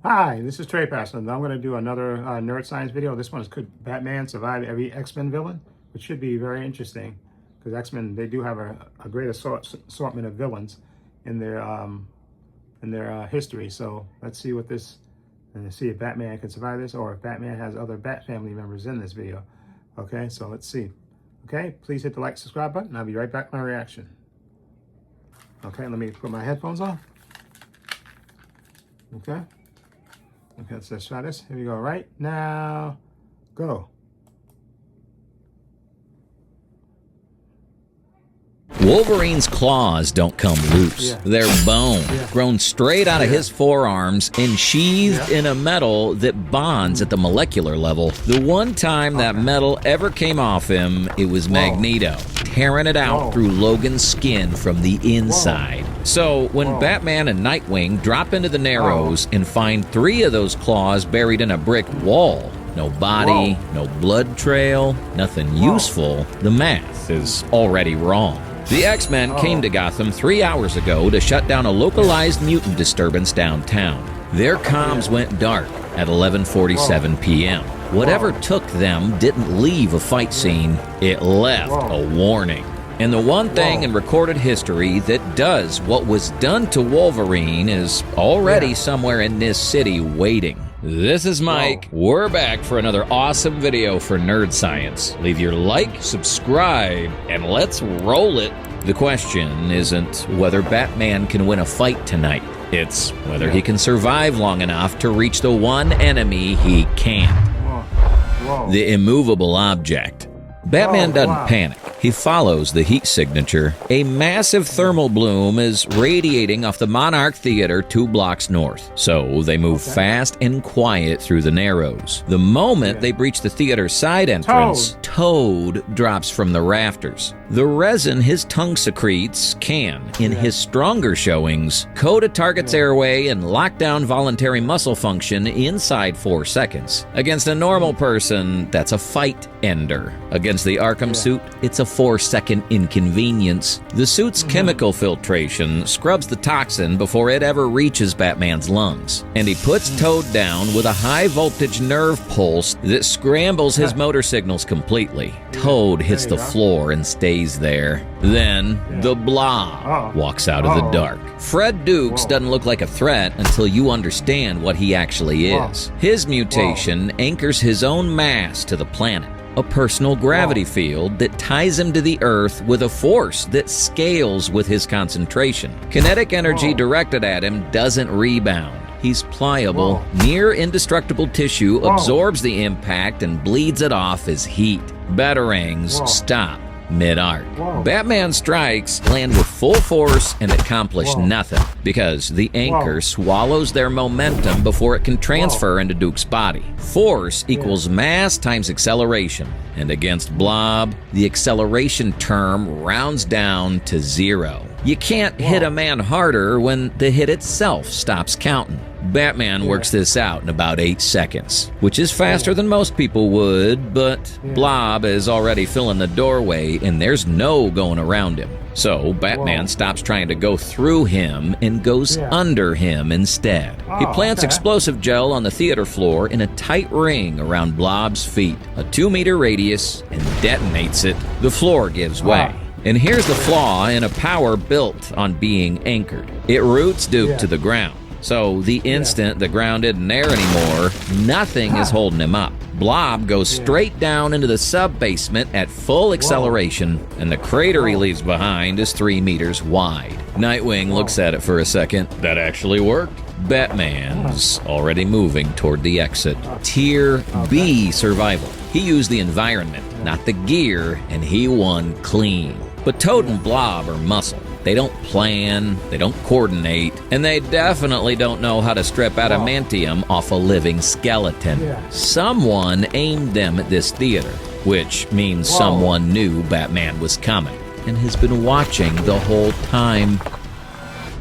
Hi, this is Trey Passon. I'm going to do another nerd science video. This one is could Batman survive every X-Men villain, which should be very interesting because X-Men, they do have a great assortment of villains in their history. So let's see what this, and see if Batman can survive this, or if Batman has other Bat family members in this video. Okay, so let's see. Okay, please hit the like, subscribe button. I'll be right back with my reaction. Okay, let me put my headphones on. Okay. Okay, let's try this. Here we go. Right now, go. Wolverine's claws don't come loose. Yeah. They're bone, grown straight out of his forearms and sheathed in a metal that bonds at the molecular level. The one time that metal ever came off him, it was Magneto, tearing it out through Logan's skin from the inside. So when Batman and Nightwing drop into the Narrows and find 3 of those claws buried in a brick wall, no body, no blood trail, nothing useful, the math is already wrong. The X-Men came to Gotham 3 hours ago to shut down a localized mutant disturbance downtown. Their comms went dark at 11:47 p.m. Whatever took them didn't leave a fight scene, it left a warning. And the one thing in recorded history that does what was done to Wolverine is already somewhere in this city waiting. This is Mike. We're back for another awesome video for NerdScience. Leave your like, subscribe, and let's roll it. The question isn't whether Batman can win a fight tonight. It's whether he can survive long enough to reach the one enemy he can't. The immovable object. Batman doesn't panic. He follows the heat signature. A massive thermal bloom is radiating off the Monarch Theater 2 blocks north. So they move fast and quiet through the Narrows. The moment they breach the theater's side entrance, Toad drops from the rafters. The resin his tongue secretes can, in his stronger showings, coat a target's airway and lock down voluntary muscle function inside 4 seconds. Against a normal person, that's a fight ender. Against the Arkham suit, it's a 4-second inconvenience. The suit's chemical filtration scrubs the toxin before it ever reaches Batman's lungs. And he puts Toad down with a high-voltage nerve pulse that scrambles his motor signals completely. Toad hits the floor and stays there. Then, the Blob walks out of the dark. Fred Dukes doesn't look like a threat until you understand what he actually is. His mutation anchors his own mass to the planet. A personal gravity field that ties him to the Earth with a force that scales with his concentration. Kinetic energy directed at him doesn't rebound. He's pliable, near indestructible tissue absorbs the impact and bleeds it off as heat. Batarangs stop mid-arc. Batman strikes land with full force and accomplish nothing because the anchor swallows their momentum before it can transfer into Duke's body. Force equals mass times acceleration, and against Blob, the acceleration term rounds down to 0. You can't hit a man harder when the hit itself stops counting. Batman works this out in about 8 seconds, which is faster than most people would, but Blob is already filling the doorway and there's no going around him. So Batman stops trying to go through him and goes under him instead. He plants explosive gel on the theater floor in a tight ring around Blob's feet, a 2-meter radius, and detonates it. The floor gives way. And here's the flaw in a power built on being anchored. It roots Duke to the ground. So the instant the ground isn't there anymore, nothing is holding him up. Blob goes straight down into the sub-basement at full acceleration, and the crater he leaves behind is 3 meters wide. Nightwing looks at it for a second. That actually worked. Batman's already moving toward the exit. Tier B survival. He used the environment, not the gear, and he won clean. But Toad and Blob are muscle. They don't plan, they don't coordinate, and they definitely don't know how to strip adamantium off a living skeleton. Someone aimed them at this theater, which means someone knew Batman was coming and has been watching the whole time.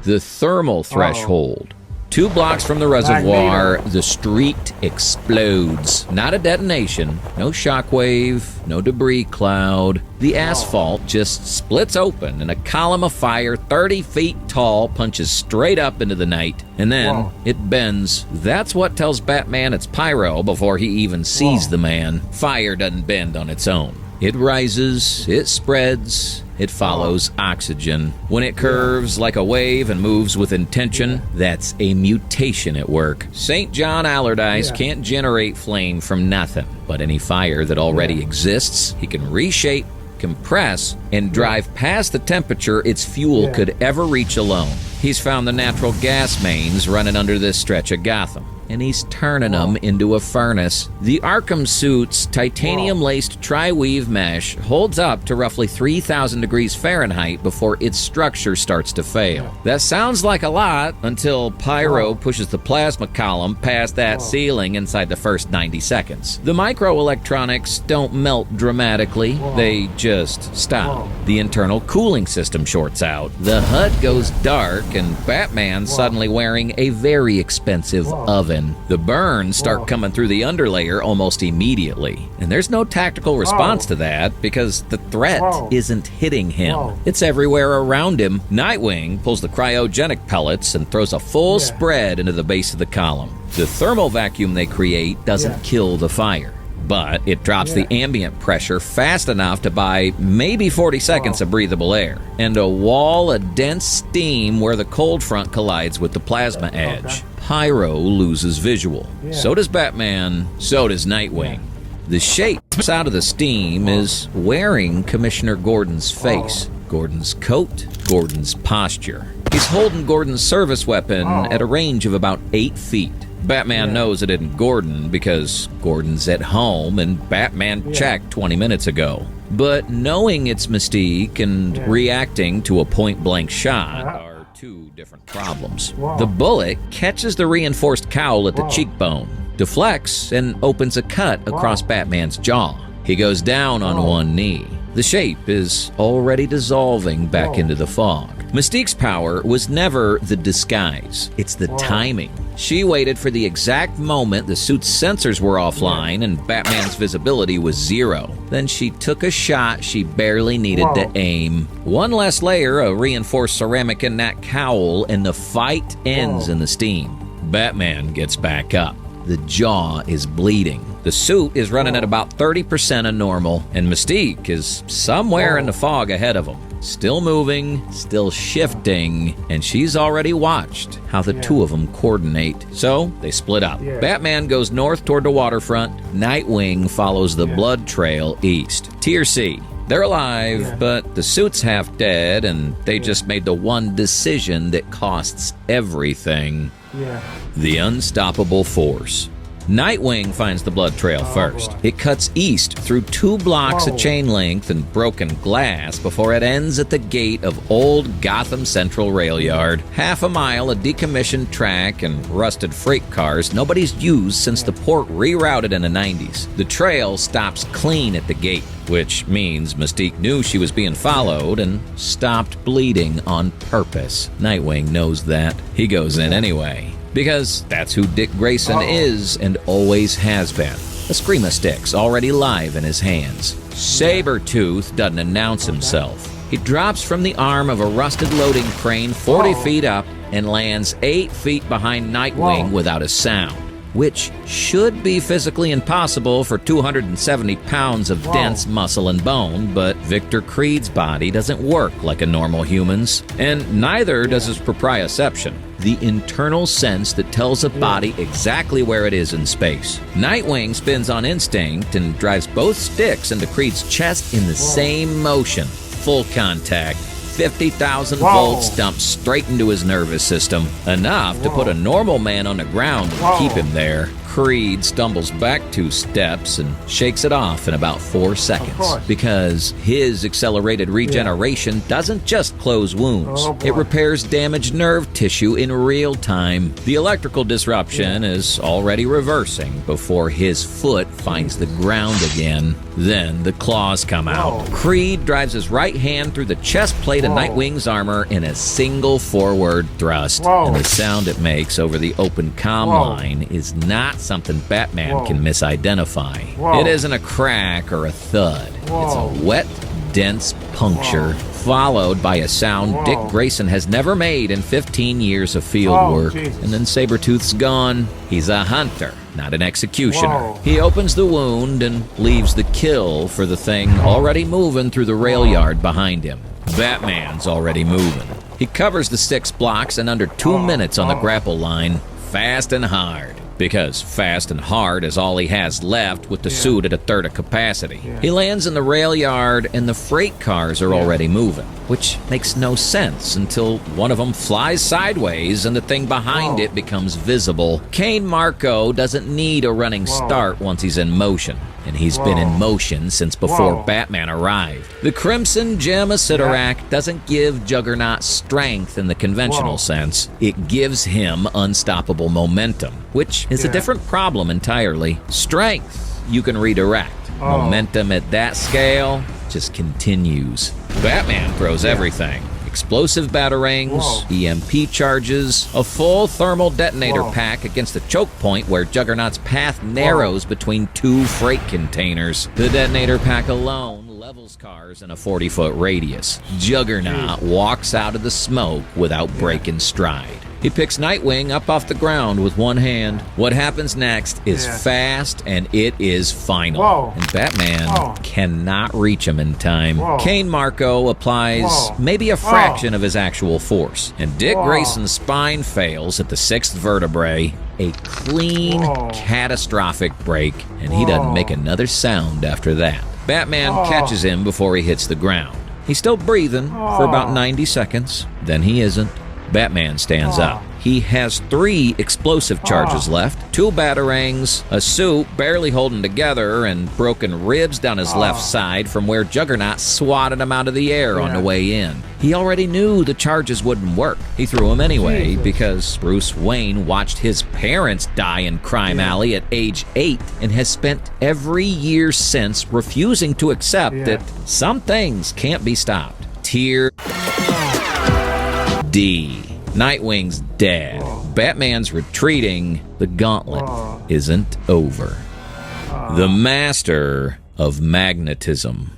The thermal threshold. 2 blocks from the reservoir, the street explodes. Not a detonation, no shockwave, no debris cloud. The asphalt just splits open and a column of fire 30 feet tall punches straight up into the night. And then it bends. That's what tells Batman it's Pyro before he even sees the man. Fire doesn't bend on its own. It rises, it spreads, it follows oxygen. When it curves like a wave and moves with intention, that's a mutation at work. St. John Allardyce can't generate flame from nothing, but any fire that already exists, he can reshape, compress, and drive past the temperature its fuel could ever reach alone. He's found the natural gas mains running under this stretch of Gotham, and he's turning them into a furnace. The Arkham suit's titanium-laced tri-weave mesh holds up to roughly 3,000 degrees Fahrenheit before its structure starts to fail. That sounds like a lot until Pyro pushes the plasma column past that ceiling inside the first 90 seconds. The microelectronics don't melt dramatically, they just stop. The internal cooling system shorts out, the HUD goes dark, and Batman's suddenly wearing a very expensive oven. The burns start coming through the underlayer almost immediately. And there's no tactical response to that because the threat isn't hitting him. It's everywhere around him. Nightwing pulls the cryogenic pellets and throws a full spread into the base of the column. The thermal vacuum they create doesn't kill the fire, but it drops the ambient pressure fast enough to buy maybe 40 seconds of breathable air, and a wall of dense steam where the cold front collides with the plasma edge. Pyro loses visual. So does Batman, so does Nightwing. The shape out of the steam is wearing Commissioner Gordon's face, Gordon's coat, Gordon's posture. He's holding Gordon's service weapon at a range of about 8 feet. Batman knows it isn't Gordon because Gordon's at home and Batman checked 20 minutes ago. But knowing it's Mystique and reacting to a point-blank shot are two different problems. The bullet catches the reinforced cowl at the cheekbone, deflects, and opens a cut across Batman's jaw. He goes down on one knee. The shape is already dissolving back into the fog. Mystique's power was never the disguise, it's the timing. She waited for the exact moment the suit's sensors were offline and Batman's visibility was 0. Then she took a shot she barely needed to aim. One less layer of reinforced ceramic in that cowl and the fight ends in the steam. Batman gets back up. The jaw is bleeding. The suit is running at about 30% of normal, and Mystique is somewhere in the fog ahead of him. Still moving, still shifting, and she's already watched how the two of them coordinate. So they split up. Batman goes north toward the waterfront. Nightwing follows the blood trail east. Tier C. They're alive, but the suit's half dead, and they just made the one decision that costs everything. The unstoppable force. Nightwing finds the blood trail first. It cuts east through 2 blocks of chain length and broken glass before it ends at the gate of old Gotham Central Rail Yard. Half a mile of decommissioned track and rusted freight cars nobody's used since the port rerouted in the 90s. The trail stops clean at the gate, which means Mystique knew she was being followed and stopped bleeding on purpose. Nightwing knows that. He goes in anyway, because that's who Dick Grayson is and always has been. A Screama Stick's already live in his hands. Sabretooth doesn't announce himself. He drops from the arm of a rusted loading crane 40 feet up and lands 8 feet behind Nightwing without a sound, which should be physically impossible for 270 pounds of dense muscle and bone, but Victor Creed's body doesn't work like a normal human's, and neither does his proprioception, the internal sense that tells a body exactly where it is in space. Nightwing spins on instinct and drives both sticks into Creed's chest in the same motion. Full contact. 50,000 volts dumped straight into his nervous system, enough to put a normal man on the ground and keep him there. Creed stumbles back 2 steps and shakes it off in about 4 seconds. Because his accelerated regeneration doesn't just close wounds. It repairs damaged nerve tissue in real time. The electrical disruption is already reversing before his foot finds the ground again. Then the claws come out. Creed drives his right hand through the chest plate of Nightwing's armor in a single forward thrust. And the sound it makes over the open comm line is not something Batman can misidentify. It isn't a crack or a thud. It's a wet, dense puncture, followed by a sound Dick Grayson has never made in 15 years of field work. And then Sabretooth's gone. He's a hunter, not an executioner. He opens the wound and leaves the kill for the thing already moving through the rail yard behind him. Batman's already moving. He covers the 6 blocks in under 2 minutes on the grapple line, fast and hard. Because fast and hard is all he has left with the suit at a third of capacity. He lands in the rail yard and the freight cars are already moving, which makes no sense until one of them flies sideways and the thing behind it becomes visible. Kane Marco doesn't need a running start once he's in motion. And he's been in motion since before Batman arrived. The Crimson Gem of Sidorak doesn't give Juggernaught strength in the conventional sense. It gives him unstoppable momentum, which is a different problem entirely. Strength you can redirect. Momentum at that scale just continues. Batman throws everything. Explosive batarangs, EMP charges, a full thermal detonator pack against the choke point where Juggernaut's path narrows between 2 freight containers. The detonator pack alone levels cars in a 40-foot radius. Juggernaut walks out of the smoke without breaking stride. He picks Nightwing up off the ground with one hand. What happens next is fast, and it is final. And Batman cannot reach him in time. Kane Marco applies maybe a fraction of his actual force, and Dick Grayson's spine fails at the 6th vertebrae. A clean, catastrophic break, and he doesn't make another sound after that. Batman catches him before he hits the ground. He's still breathing for about 90 seconds, then he isn't. Batman stands up. He has 3 explosive charges left, 2 batarangs, a suit barely holding together, and broken ribs down his left side from where Juggernaut swatted him out of the air on the way in. He already knew the charges wouldn't work. He threw them anyway because Bruce Wayne watched his parents die in Crime Alley at age 8 and has spent every year since refusing to accept that some things can't be stopped. Tier D. Nightwing's dead. Batman's retreating. The gauntlet isn't over. The master of magnetism.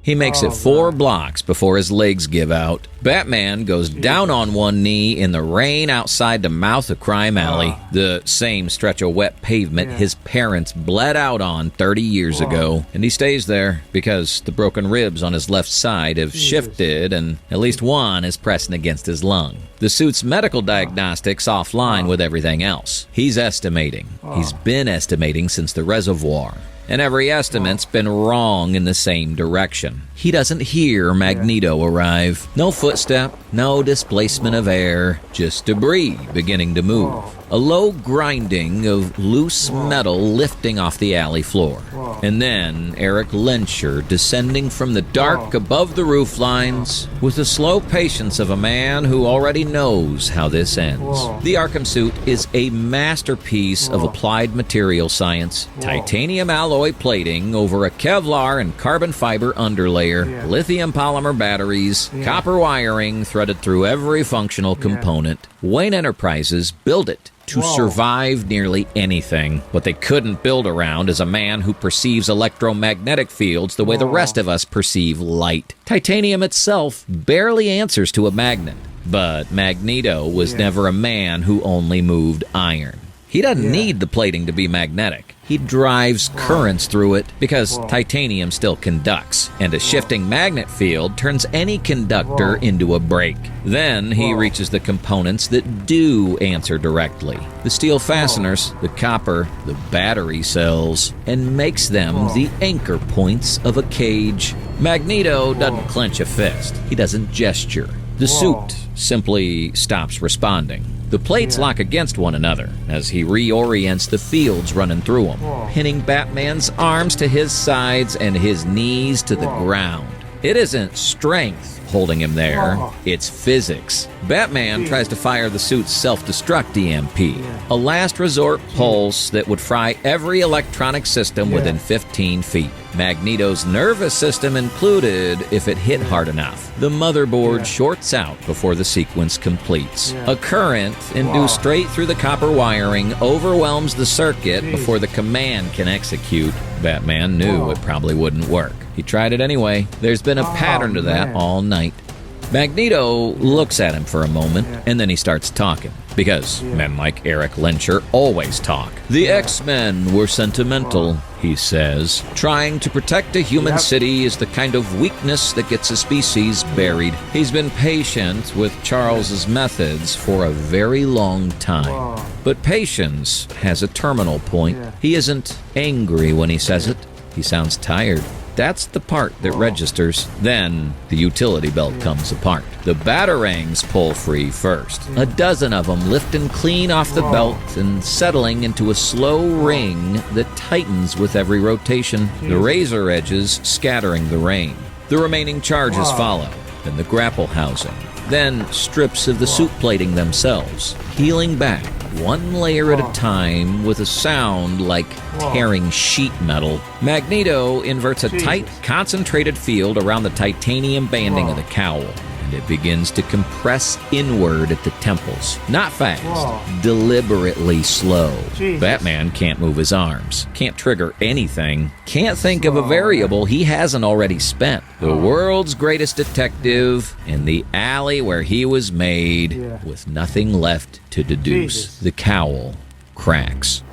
He makes it 4 blocks before his legs give out. Batman goes down on one knee in the rain outside the mouth of Crime Alley, the same stretch of wet pavement his parents bled out on 30 years ago. And he stays there because the broken ribs on his left side have shifted and at least one is pressing against his lung. The suit's medical diagnostics offline with everything else. He's estimating. He's been estimating since the reservoir. And every estimate's been wrong in the same direction. He doesn't hear Magneto arrive. No footstep, no displacement of air, just debris beginning to move. A low grinding of loose metal lifting off the alley floor. And then Eric Lensher descending from the dark above the roof lines with the slow patience of a man who already knows how this ends. The Arkham suit is a masterpiece of applied material science. Titanium alloy plating over a Kevlar and carbon fiber underlayer, lithium polymer batteries, copper wiring threaded through every functional component. Wayne Enterprises built it to survive nearly anything. What they couldn't build around is a man who perceives electromagnetic fields the way the rest of us perceive light. Titanium itself barely answers to a magnet, but Magneto was never a man who only moved iron. He doesn't need the plating to be magnetic. He drives currents through it because titanium still conducts, and a shifting magnet field turns any conductor into a brake. Then he reaches the components that do answer directly. The steel fasteners, the copper, the battery cells, and makes them the anchor points of a cage. Magneto doesn't clench a fist. He doesn't gesture. The suit simply stops responding. The plates lock against one another as he reorients the fields running through them, pinning Batman's arms to his sides and his knees to the ground. It isn't strength holding him there, it's physics. Batman tries to fire the suit's self-destruct EMP, a last resort pulse that would fry every electronic system within 15 feet. Magneto's nervous system included if it hit hard enough. The motherboard shorts out before the sequence completes. A current induced straight through the copper wiring overwhelms the circuit before the command can execute. Batman knew it probably wouldn't work. He tried it anyway. There's been a pattern to that all night. Magneto looks at him for a moment, and then he starts talking. Because men like Eric Lyncher always talk. The X-Men were sentimental, he says. Trying to protect a human city is the kind of weakness that gets a species buried. He's been patient with Charles's methods for a very long time. But patience has a terminal point. He isn't angry when he says it. He sounds tired. That's the part that registers. Then the utility belt comes apart. The batarangs pull free first. A dozen of them lifting clean off the belt and settling into a slow ring that tightens with every rotation, the razor edges scattering the rain. The remaining charges follow, then the grapple housing, then strips of the suit plating themselves, peeling back one layer at a time with a sound like tearing sheet metal. Magneto inverts a tight, concentrated field around the titanium banding of the cowl, and it begins to compress inward at the temples. Not fast, deliberately slow. Batman can't move his arms, can't trigger anything, can't think of a variable he hasn't already spent. The world's greatest detective in the alley where he was made, with nothing left to deduce. The cowl cracks.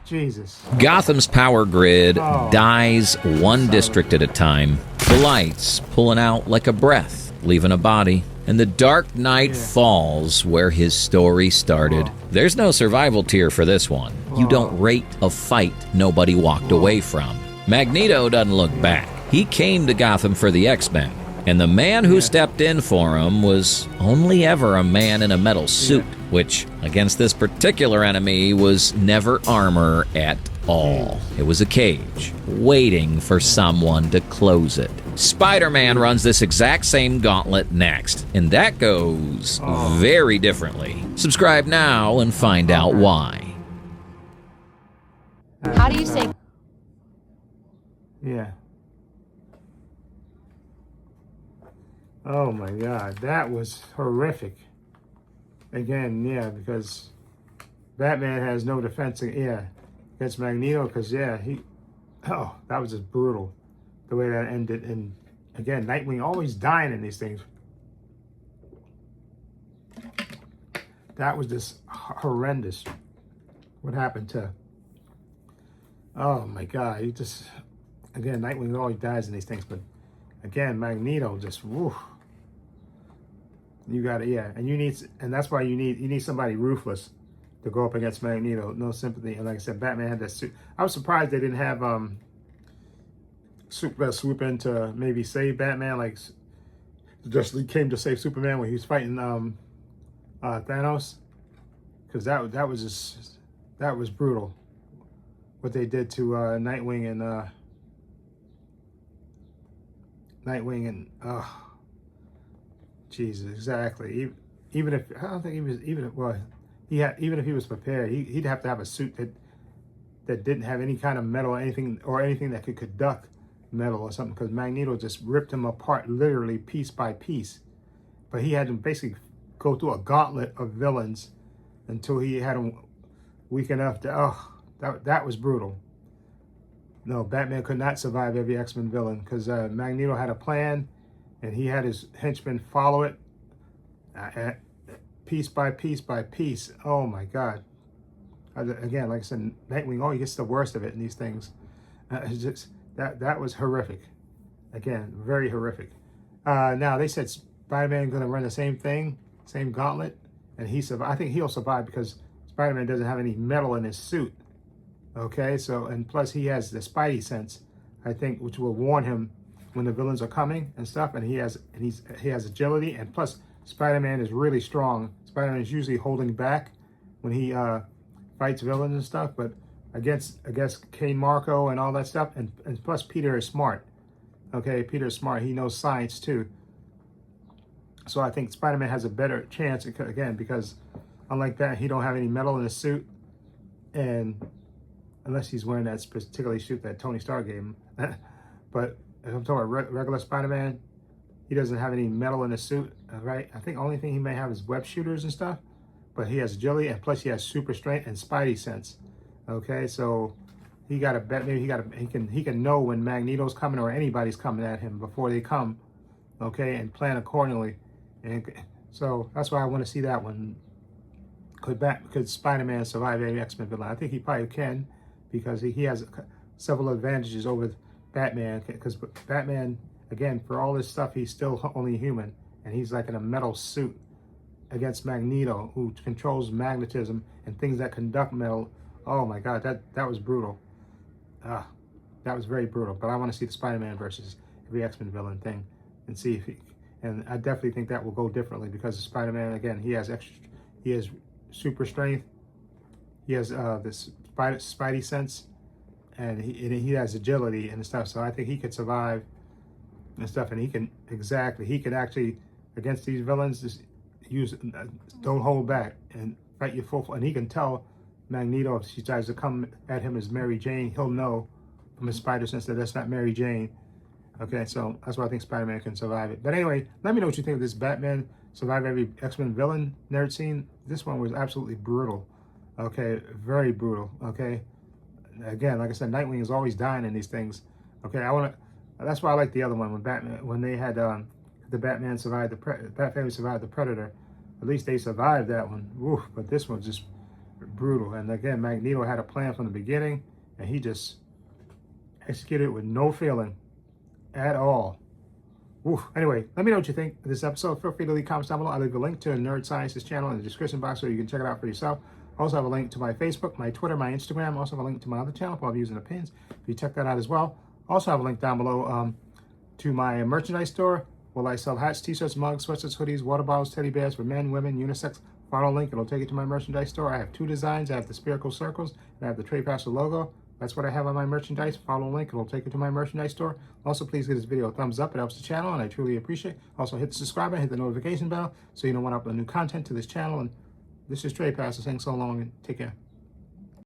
Jesus. Gotham's power grid dies one district at a time. The lights pulling out like a breath, leaving a body. And the Dark Knight falls where his story started. There's no survival tier for this one. You don't rate a fight nobody walked away from. Magneto doesn't look back. He came to Gotham for the X-Men. And the man who stepped in for him was only ever a man in a metal suit, which, against this particular enemy, was never armor at all. It was a cage, waiting for someone to close it. Spider-Man runs this exact same gauntlet next, and that goes very differently. Subscribe now and find out why. How do you say? Yeah. Oh my God, that was horrific. Again, because Batman has no defense, against Magneto, because, that was just brutal, the way that ended. And again, Nightwing always dying in these things. That was just horrendous, what happened to, oh my God, again, Nightwing always dies in these things, but again, Magneto just, woof. You got it, and that's why you need somebody ruthless to go up against Magneto. No sympathy, and like I said, Batman had that suit. I was surprised they didn't have swoop in to maybe save Batman, like Justice League came to save Superman when he was fighting Thanos, because that was brutal what they did to Nightwing and Jesus, exactly. Even if I don't think he was, even if he was prepared, he'd have to have a suit that didn't have any kind of metal or anything that could conduct metal or something, because Magneto just ripped him apart literally piece by piece. But he had to basically go through a gauntlet of villains until he had him weak enough to. That was brutal. No, Batman could not survive every X-Men villain, because Magneto had a plan, and he had his henchmen follow it piece by piece by piece. Oh my God. Again, like I said, Nightwing, he gets the worst of it in these things. It's just, that was horrific. Again, very horrific. Now, they said Spider-Man going to run the same thing, same gauntlet, and I think he'll survive because Spider-Man doesn't have any metal in his suit. Okay, so, and plus he has the Spidey sense, I think, which will warn him when the villains are coming and stuff, and he has agility, and plus Spider-Man is really strong. Spider-Man is usually holding back when he fights villains and stuff, but against Kane Marco and all that stuff, and plus Peter is smart. Okay, Peter is smart. He knows science too. So I think Spider-Man has a better chance, again, because unlike that, he don't have any metal in his suit, and unless he's wearing that particular suit that Tony Stark gave him. But if I'm talking about regular Spider-Man, he doesn't have any metal in his suit, right? I think the only thing he may have is web shooters and stuff, but he has agility, and plus he has super strength and spidey sense. Okay, so he got to bet, maybe he can know when Magneto's coming or anybody's coming at him before they come, okay, and plan accordingly. And so that's why I want to see that one. Could Spider-Man survive any X-Men villain? I think he probably can, because he has several advantages over Batman. Because Batman, again, for all this stuff, he's still only human, and he's like in a metal suit against Magneto, who controls magnetism and things that conduct metal. Oh my God, that was brutal. That was very brutal. But I want to see the Spider-Man versus every X-Men villain thing, and see if he. And I definitely think that will go differently, because Spider-Man, again, he has super strength. He has this spidey sense, and he has agility and stuff. So I think he could survive and stuff. And he can actually against these villains just don't hold back and fight you full. And he can tell Magneto if she tries to come at him as Mary Jane, he'll know from his spider sense that that's not Mary Jane. Okay, so that's why I think Spider-Man can survive it. But anyway, let me know what you think of this Batman survive every X-Men villain nerd scene. This one was absolutely brutal. Okay, very brutal. Okay, again, like I said, Nightwing is always dying in these things. Okay, that's why I like the other one when they had the Batman survived Bat family survived the Predator. At least they survived that one. Oof, but this one's just brutal. And again, Magneto had a plan from the beginning, and he just executed it with no feeling at all. Oof. Anyway, let me know what you think of this episode. Feel free to leave comments down below. I'll leave a link to NerdScience's channel in the description box so you can check it out for yourself. I also have a link to my Facebook, my Twitter, my Instagram. I also have a link to my other channel, I'll be using the pins. If you check that out as well. Also have a link down below to my merchandise store, where I sell hats, t-shirts, mugs, sweatshirts, hoodies, water bottles, teddy bears for men, women, unisex. Follow link, it'll take you to my merchandise store. I have two designs. I have the spherical circles, and I have the Trade Pastor logo. That's what I have on my merchandise. Follow link, it'll take you to my merchandise store. Also, please give this video a thumbs up. It helps the channel, and I truly appreciate it. Also, hit the subscribe button, hit the notification bell, so you know when I upload new content to this channel. And this is Trade Pastor saying so long, and take care.